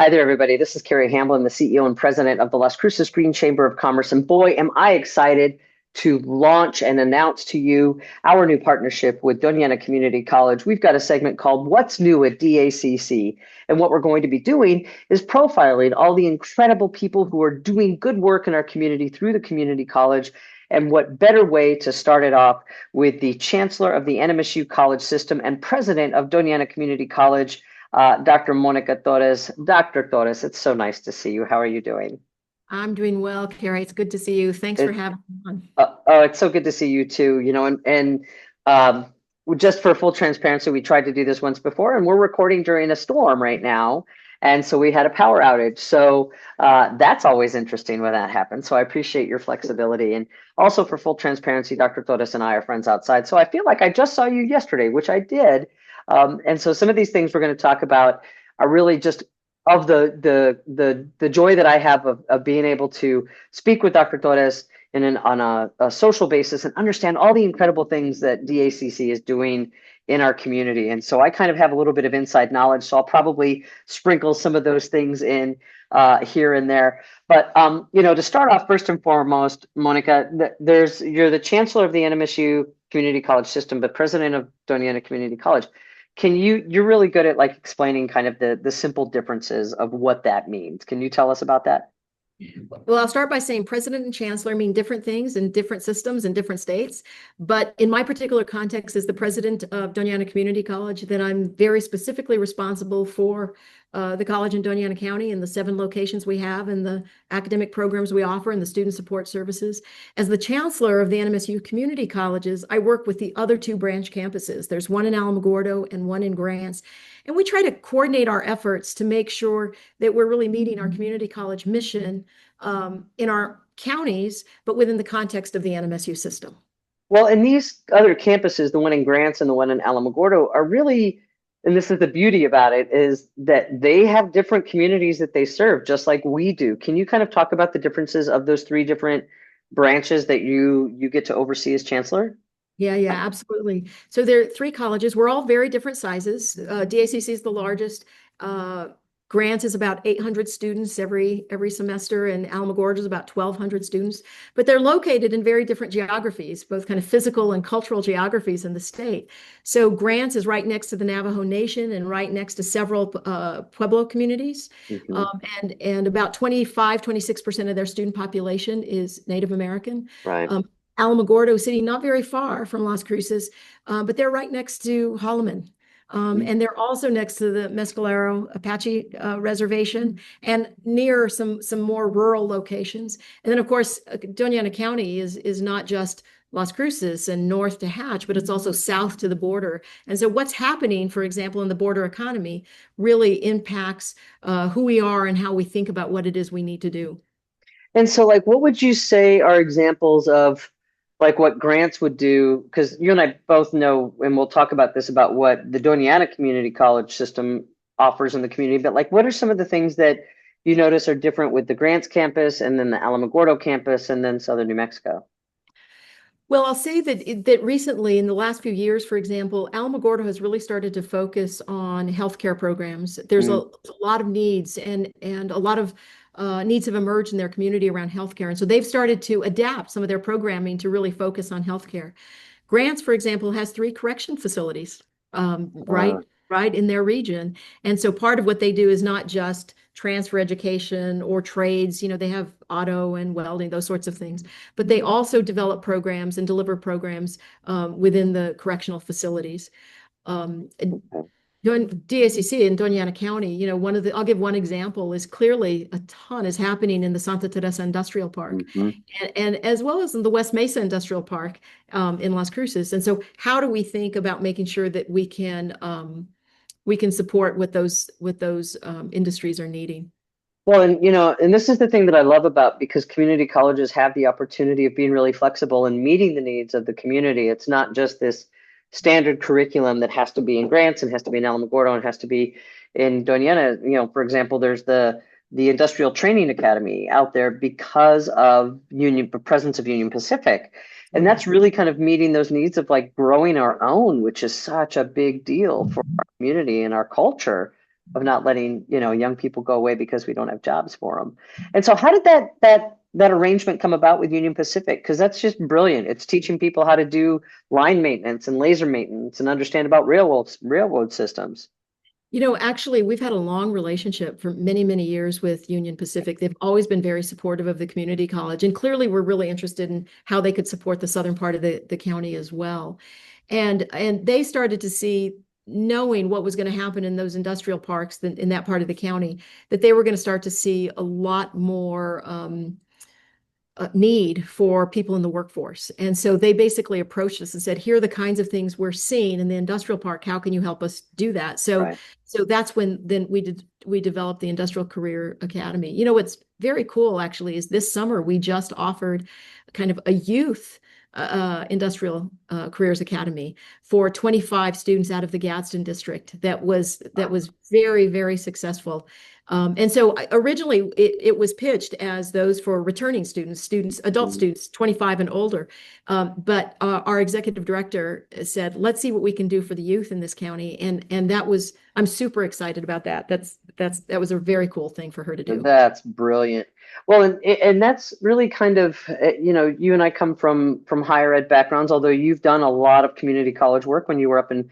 Hi there, everybody. This is Carrie Hamblen, the CEO and president of the Las Cruces Green Chamber of Commerce. And boy, am I excited to launch and announce to you our new partnership with Doña Community College. We've got a segment called What's New at DACC. And what we're going to be doing is profiling all the incredible people who are doing good work in our community through the community college. And what better way to start it off with the chancellor of the NMSU College system and president of Doña Community College, Dr. Monica Torres. Dr. Torres, it's so nice to see you. How are you doing? I'm doing well, Carrie. It's good to see you. Thanks for It, having me on. oh, it's so good to see you too. And just for full transparency, we tried to do this once before, and we're recording during a storm right now, and so we had a power outage. So that's always interesting when that happens. So I appreciate your flexibility, and also for full transparency, Dr. Torres and I are friends outside. So I feel like I just saw you yesterday, which I did. And so some of these things we're going to talk about are really just of the joy that I have of being able to speak with Dr. Torres on a social basis and understand all the incredible things that DACC is doing in our community. And so I kind of have a little bit of inside knowledge, so I'll probably sprinkle some of those things in here and there. But to start off, first and foremost, Monica, you're the chancellor of the NMSU Community College system, but president of Doña Community College. You're really good at like explaining kind of the simple differences of what that means. Can you tell us about that? Well, I'll start by saying president and chancellor mean different things in different systems in different states. But in my particular context, as the president of Doña Community College, then I'm very specifically responsible for the college in Doña County and the 7 locations we have and the academic programs we offer and the student support services. As the chancellor of the NMSU Community Colleges, I work with the other 2 branch campuses. There's one in Alamogordo and one in Grants. And we try to coordinate our efforts to make sure that we're really meeting our community college mission in our counties, but within the context of the NMSU system. Well, and these other campuses, the one in Grants and the one in Alamogordo, are really, and this is the beauty about it, is that they have different communities that they serve, just like we do. Can you kind of talk about the differences of those 3 different branches that you get to oversee as chancellor? Yeah, absolutely. So there are 3 colleges. We're all very different sizes. DACC is the largest. Grants is about 800 students every semester, and Alamogordo is about 1,200 students. But they're located in very different geographies, both kind of physical and cultural geographies in the state. So Grants is right next to the Navajo Nation and right next to several Pueblo communities. And about 26% of their student population is Native American. Right. Alamogordo City, not very far from Las Cruces, but they're right next to Holloman. And they're also next to the Mescalero Apache Reservation and near some more rural locations. And then, of course, Doña County is not just Las Cruces and north to Hatch, but it's also south to the border. And so what's happening, for example, in the border economy really impacts who we are and how we think about what it is we need to do. And so, like, what would you say are examples of like what Grants would do? Because you and I both know, and we'll talk about this, about what the Doña Community College system offers in the community. But like, what are some of the things that you notice are different with the Grants campus and then the Alamogordo campus and then Southern New Mexico? Well, I'll say that recently, in the last few years, for example, Alamogordo has really started to focus on healthcare programs. There's a lot of needs, and a lot of needs have emerged in their community around healthcare. And so they've started to adapt some of their programming to really focus on healthcare. Grants, for example, has 3 correction facilities, right in their region. And so part of what they do is not just transfer education or trades. They have auto and welding, those sorts of things, but they also develop programs and deliver programs within the correctional facilities. DACC in Doña County, I'll give one example, is clearly a ton is happening in the Santa Teresa Industrial Park and as well as in the West Mesa Industrial Park in Las Cruces. And so how do we think about making sure that we can support what those industries are needing? Well, and this is the thing that I love about, because community colleges have the opportunity of being really flexible and meeting the needs of the community. It's not just this standard curriculum that has to be in Grants and has to be in Alamogordo and has to be in Doña. For example, there's the Industrial Training Academy out there because of the presence of Union Pacific. And that's really kind of meeting those needs of like growing our own, which is such a big deal for our community and our culture. of not letting, young people go away because we don't have jobs for them. And so how did that arrangement come about with Union Pacific? Because that's just brilliant. It's teaching people how to do line maintenance and laser maintenance and understand about railroad systems. Actually, we've had a long relationship for many, many years with Union Pacific. They've always been very supportive of the community college, and clearly we're really interested in how they could support the southern part of the county as well. And they started to see, knowing what was going to happen in those industrial parks in that part of the county, that they were going to start to see a lot more need for people in the workforce. And so they basically approached us and said, here are the kinds of things we're seeing in the industrial park. How can you help us do that? So, Right. so that's when then we developed the Industrial Career Academy. What's very cool actually is this summer we just offered kind of a youth industrial careers academy for 25 students out of the Gadsden district. That was very, very successful. And so originally it was pitched as those for returning students, adult students, 25 and older. But our executive director said, let's see what we can do for the youth in this county. And I'm super excited about that. That was a very cool thing for her to do. That's brilliant. Well, and that's really kind of, you and I come from higher ed backgrounds, although you've done a lot of community college work when you were up in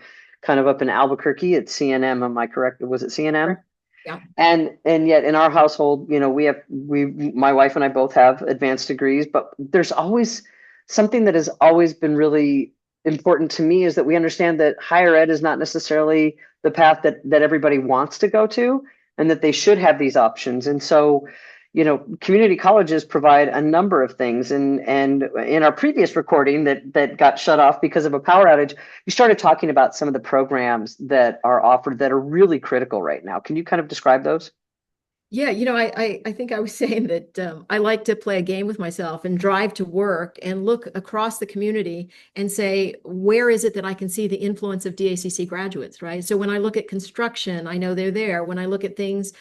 Albuquerque at CNM. Am I correct? Was it CNM? Yeah. And yet in our household, my wife and I both have advanced degrees, but there's always something that has always been really important to me is that we understand that higher ed is not necessarily the path that everybody wants to go to, and that they should have these options. And so, community colleges provide a number of things. And in our previous recording that got shut off because of a power outage, you started talking about some of the programs that are offered that are really critical right now. Can you kind of describe those? Yeah, I think I was saying that I like to play a game with myself and drive to work and look across the community and say, where is it that I can see the influence of DACC graduates, right? So when I look at construction, I know they're there. When I look at things,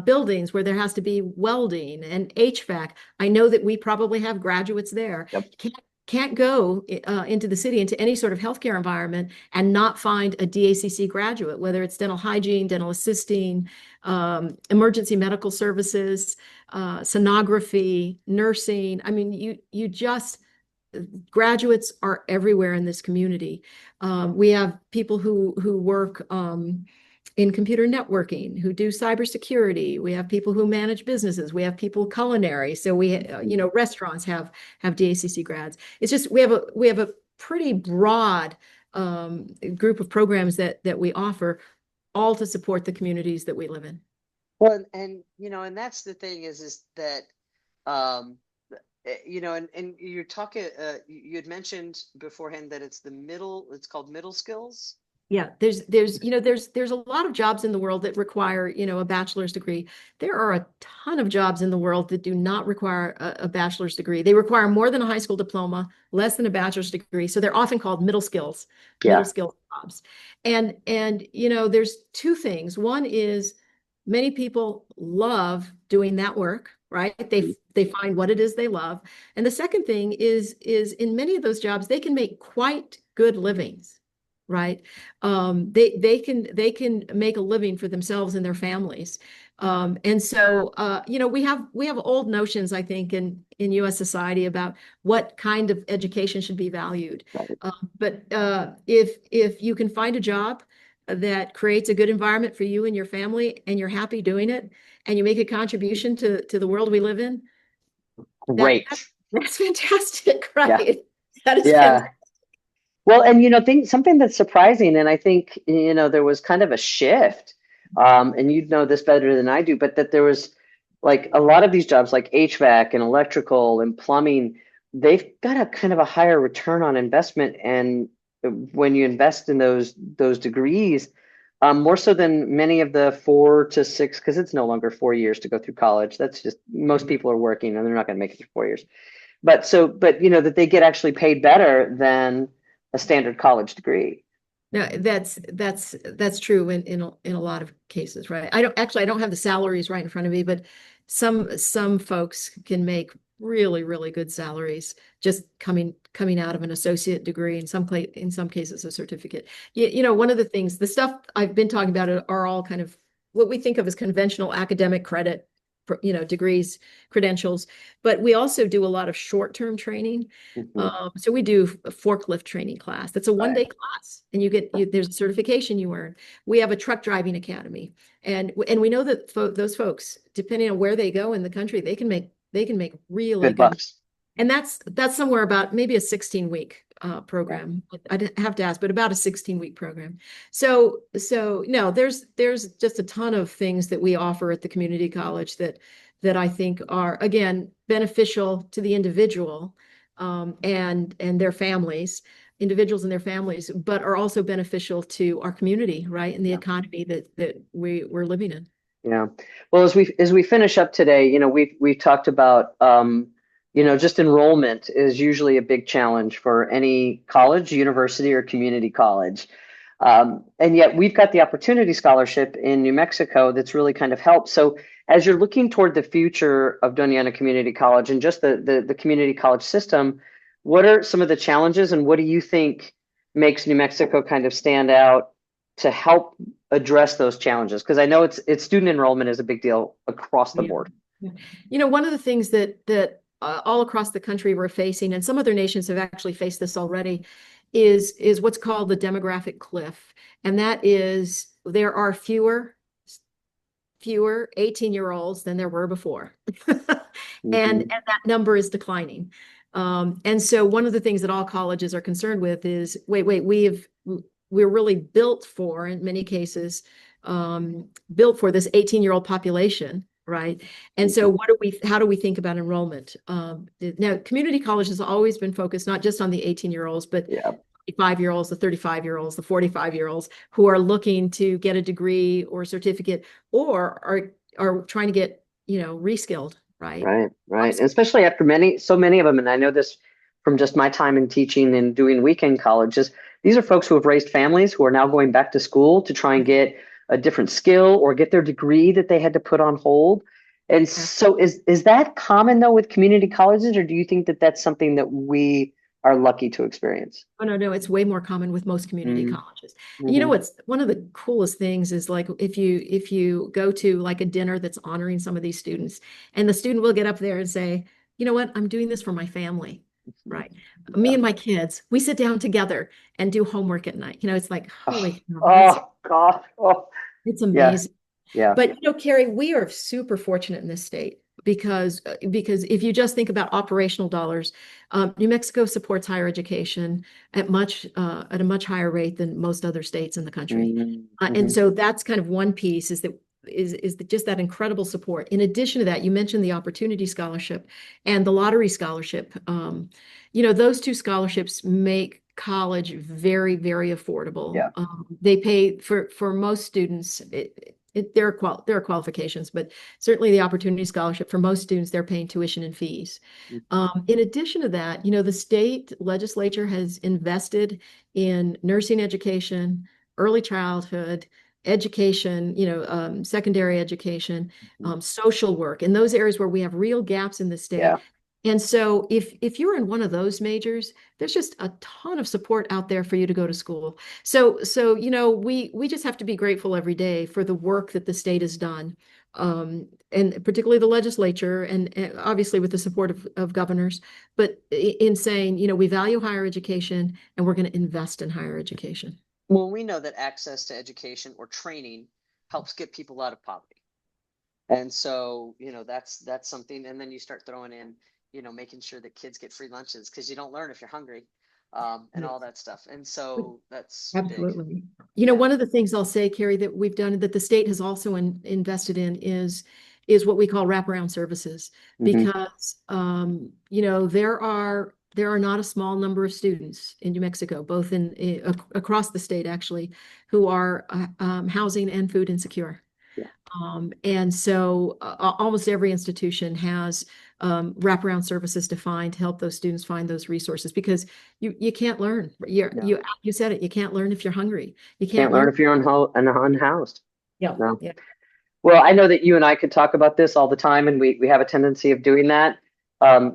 buildings where there has to be welding and HVAC, I know that we probably have graduates there. Yep. Can't go into the city, into any sort of healthcare environment and not find a DACC graduate, whether it's dental hygiene, dental assisting, emergency medical services, sonography, nursing. I mean, you just, graduates are everywhere in this community. We have people who work in computer networking, who do cybersecurity. We have people who manage businesses. We have people culinary. So restaurants have DACC grads. It's just we have a pretty broad group of programs that we offer, all to support the communities that we live in. Well, and that's the thing is that, and you're talking, you had mentioned beforehand that it's called middle skills. Yeah, there's a lot of jobs in the world that require, a bachelor's degree. There are a ton of jobs in the world that do not require a bachelor's degree. They require more than a high school diploma, less than a bachelor's degree. So they're often called middle skills jobs. And there's two things. One is many people love doing that work, right? They find what it is they love. And the second thing is in many of those jobs, they can make quite good livings. Right. They can make a living for themselves and their families. And so, we have old notions, I think, in US society about what kind of education should be valued. Right. But if you can find a job that creates a good environment for you and your family, and you're happy doing it, and you make a contribution to the world we live in, Great. That's fantastic, right? Yeah. That is Yeah. fantastic. Well, and something that's surprising, and I think, there was kind of a shift, and you'd know this better than I do, but that there was like a lot of these jobs like HVAC and electrical and plumbing, they've got a kind of a higher return on investment. And when you invest in those degrees, more so than many of the 4 to 6, because it's no longer 4 years to go through college. That's just, most people are working and they're not going to make it through 4 years. But that they get actually paid better than a standard college degree. No, that's true in a lot of cases, right? I don't have the salaries right in front of me, but some folks can make really, really good salaries just coming out of an associate degree, in some cases a certificate. One of the things, the stuff I've been talking about are all kind of what we think of as conventional academic credit, degrees, credentials, but we also do a lot of short-term training. So we do a forklift training class. That's a one-day class, and there's a certification you earn. We have a truck driving academy, and we know that those folks, depending on where they go in the country, they can make really Good bucks. and that's somewhere about maybe a 16-week program. I'd have to ask, but about a 16-week program. So no, there's just a ton of things that we offer at the community college that I think are, again, beneficial to the individual and their families, individuals and their families, but are also beneficial to our community, right, and the economy that we're living in. Yeah. Well, as we finish up today, we've talked about just enrollment is usually a big challenge for any college, university, or community college. And yet we've got the Opportunity Scholarship in New Mexico that's really kind of helped. So as you're looking toward the future of Doña Community College and just the community college system, what are some of the challenges, and what do you think makes New Mexico kind of stand out to help address those challenges? Because I know it's student enrollment is a big deal across the board. One of the things that all across the country we're facing, and some other nations have actually faced this already, is what's called the demographic cliff. And that is, there are fewer 18-year-olds than there were before. And that number is declining. And so one of the things that all colleges are concerned with is, we're really built for, in many cases, built for this 18-year-old population, right? And so how do we think about enrollment? Now, community college has always been focused not just on the 18-year-olds, but the 5-year-olds, the 35-year-olds, the 45-year-olds who are looking to get a degree or certificate, or are trying to get, reskilled, right? Right. Especially after so many of them, and I know this from just my time in teaching and doing weekend colleges, these are folks who have raised families who are now going back to school to try and get a different skill or get their degree that they had to put on hold. And so is that common though with community colleges, or do you think that that's something that we are lucky to experience? Oh, no, it's way more common with most community colleges. You know, what's one of the coolest things is, like, if you go to like a dinner that's honoring some of these students, and the student will get up there and say, you know what, I'm doing this for my family, right? Me and my kids, we sit down together and do homework at night. It's like, holy God. It's amazing. Yeah. But Carrie, we are super fortunate in this state because if you just think about operational dollars, New Mexico supports higher education at a much higher rate than most other states in the country. And so that's kind of one piece, is just that incredible support. In addition to that, you mentioned the Opportunity Scholarship and the Lottery Scholarship. Those two scholarships make college very, very affordable. They pay for most students. There are qualifications, but certainly the Opportunity Scholarship, for most students, they're paying tuition and fees. In addition to that, the state legislature has invested in nursing education, early childhood education, secondary education, social work, in those areas where we have real gaps in the state. And so if you're in one of those majors, there's just a ton of support out there for you to go to school. So we just have to be grateful every day for the work that the state has done, and particularly the legislature, and obviously with the support of governors, but in saying, we value higher education and we're going to invest in higher education. Well, we know that access to education or training helps get people out of poverty. And so, that's something. And then you start throwing in, making sure that kids get free lunches, because you don't learn if you're hungry, and all that stuff. And so that's absolutely big. One of the things I'll say, Carrie, that we've done, that the state has also invested in, is what we call wraparound services, because, there are not a small number of students in New Mexico, both across the state, actually, who are housing and food insecure. And so almost every institution has wraparound services defined to help those students find those resources, because you can't learn. You said it. You can't learn if you're hungry. You can't learn if you're unhoused. Yeah. Well, I know that you and I could talk about this all the time, and we have a tendency of doing that.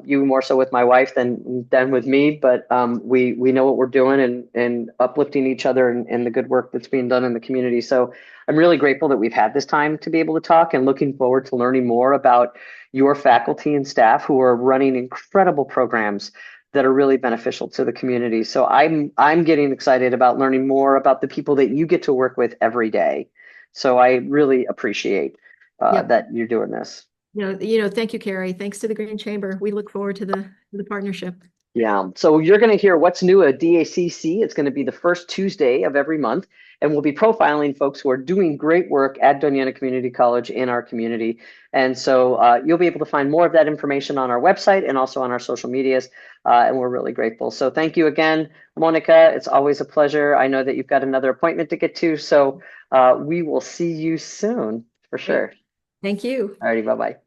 you more so with my wife than with me, but we know what we're doing and uplifting each other and the good work that's being done in the community. So I'm really grateful that we've had this time to be able to talk, and looking forward to learning more about your faculty and staff who are running incredible programs that are really beneficial to the community. So I'm getting excited about learning more about the people that you get to work with every day. So I really appreciate Yep. that you're doing this. Thank you, Carrie. Thanks to the Green Chamber. We look forward to the partnership. Yeah. So you're going to hear what's new at DACC. It's going to be the first Tuesday of every month, and we'll be profiling folks who are doing great work at Doña Community College in our community. And so you'll be able to find more of that information on our website and also on our social medias. And we're really grateful. So thank you again, Monica. It's always a pleasure. I know that you've got another appointment to get to, so we will see you soon for sure. Thank you. All righty. Bye-bye.